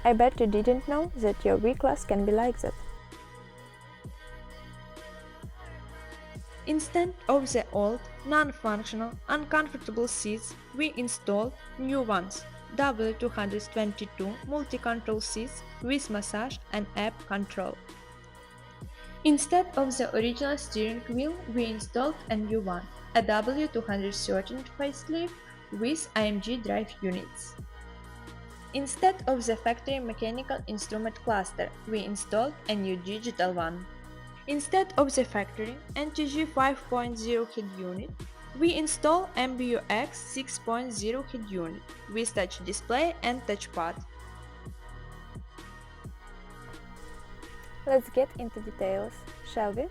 I bet you didn't know that your V-Class can be like that. Instead of the old, non-functional, uncomfortable seats, we installed new ones, W222 multi-control seats with massage and app control. Instead of the original steering wheel, we installed a new one, a W213 facelift with AMG drive units. Instead of the factory mechanical instrument cluster, we installed a new digital one. Instead of the factory NTG 5.0 head unit, we install MBUX 6.0 head unit with touch display and touchpad. Let's get into details, shall we?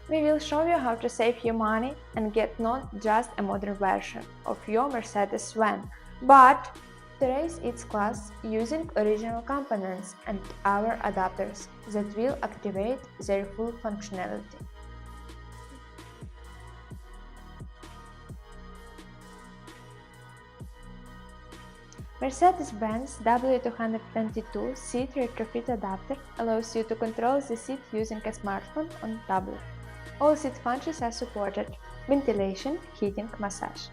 We will show you how to save you money and get not just a modern version of your Mercedes van, but to raise its class using original components and our adapters that will activate their full functionality. Mercedes-Benz W222 seat retrofit adapter allows you to control the seat using a smartphone on tablet. All seat functions are supported: ventilation, heating, massage.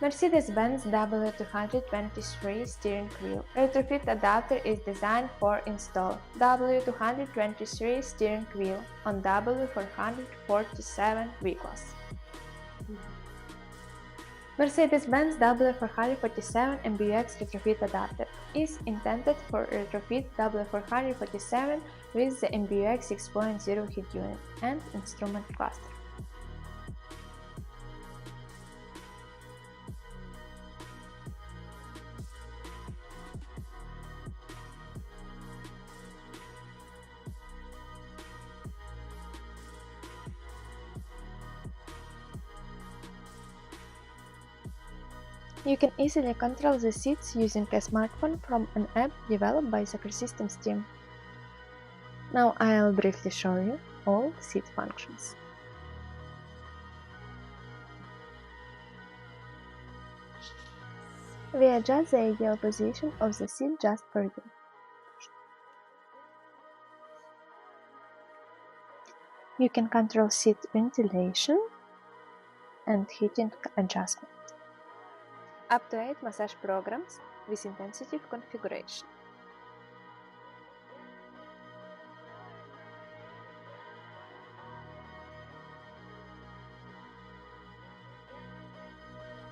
Mercedes-Benz W223 steering wheel retrofit adapter is designed for install W223 steering wheel on W447 V-Class. Mercedes-Benz W447 MBUX retrofit adapter is intended for retrofit W447 with the MBUX 6.0 head unit and instrument cluster. You can easily control the seats using a smartphone from an app developed by the Systems team. Now I'll briefly show you all seat functions. We adjust the ideal position of the seat just for you. You can control seat ventilation and heating adjustment. Up to 8 massage programs with intensity configuration.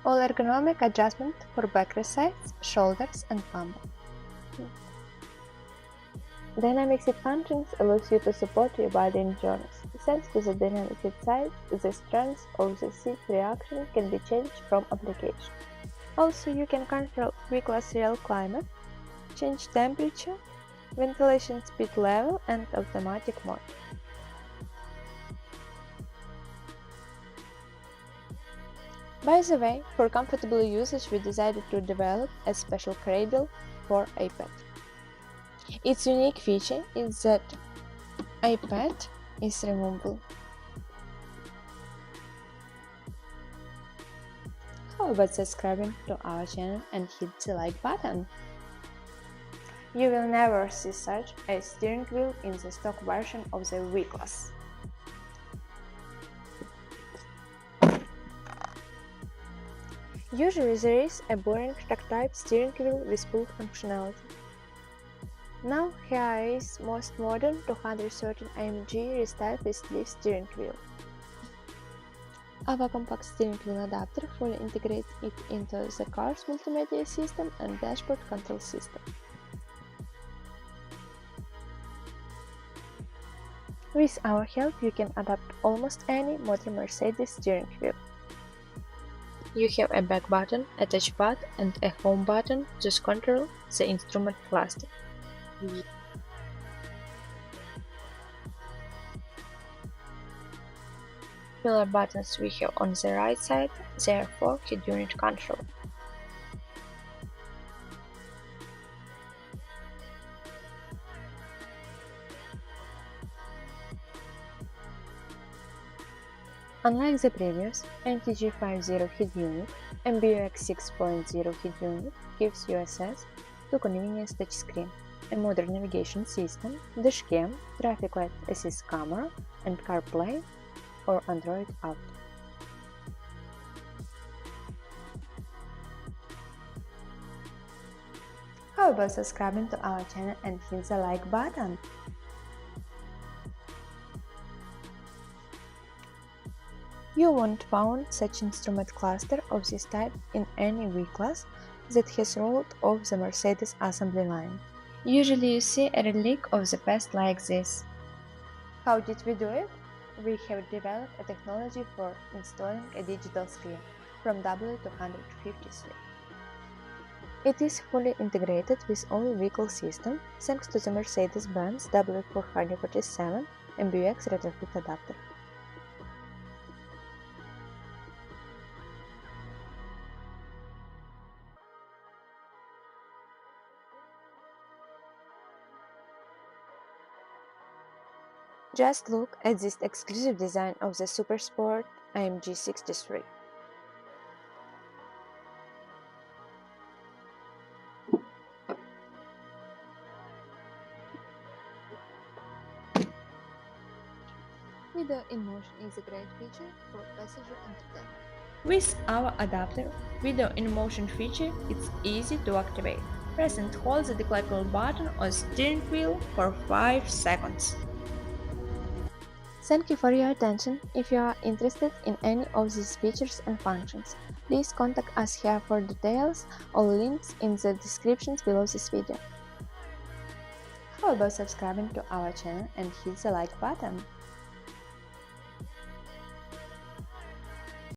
All ergonomic adjustment for backrest sides, shoulders and lumbar. Dynamic seat functions allows you to support your body in journeys. Thanks to the dynamic seat size, the strength of the seat reaction can be changed from application. Also, you can control V-Class real climate, change temperature, ventilation speed level and automatic mode. By the way, for comfortable usage we decided to develop a special cradle for iPad. Its unique feature is that iPad is removable. How about subscribing to our channel and hit the like button? You will never see such a steering wheel in the stock version of the V-Class. Usually there is a boring stock-type steering wheel with full functionality. Now here is most modern 213 AMG restyled with sleeve steering wheel. Our compact steering wheel adapter fully integrates it into the car's multimedia system and dashboard control system. With our help you can adapt almost any modern Mercedes steering wheel. You have a back button, a touchpad and a home button to control the instrument cluster. Similar buttons we have on the right side, therefore head unit control. Unlike the previous NTG50 headunit, MBUX 6.0 headunit gives you access to convenience touchscreen, a modern navigation system, dashcam, traffic light assist camera, and CarPlay or Android Auto. How about subscribing to our channel and hit the like button? You won't find such instrument cluster of this type in any V-Class that has rolled off the Mercedes assembly line. Usually you see a relic of the past like this. How did we do it? We have developed a technology for installing a digital screen from W223. It is fully integrated with all vehicle system thanks to the Mercedes-Benz W447 MBUX retrofit adapter. Just look at this exclusive design of the SuperSport AMG 63. Video in motion is a great feature for passenger entertainment. With our adapter, Video in Motion feature, it's easy to activate. Press and hold the declickable button on the steering wheel for 5 seconds. Thank you for your attention. If you are interested in any of these features and functions, please contact us here for details. All links in the descriptions below this video. How about subscribing to our channel and hit the like button?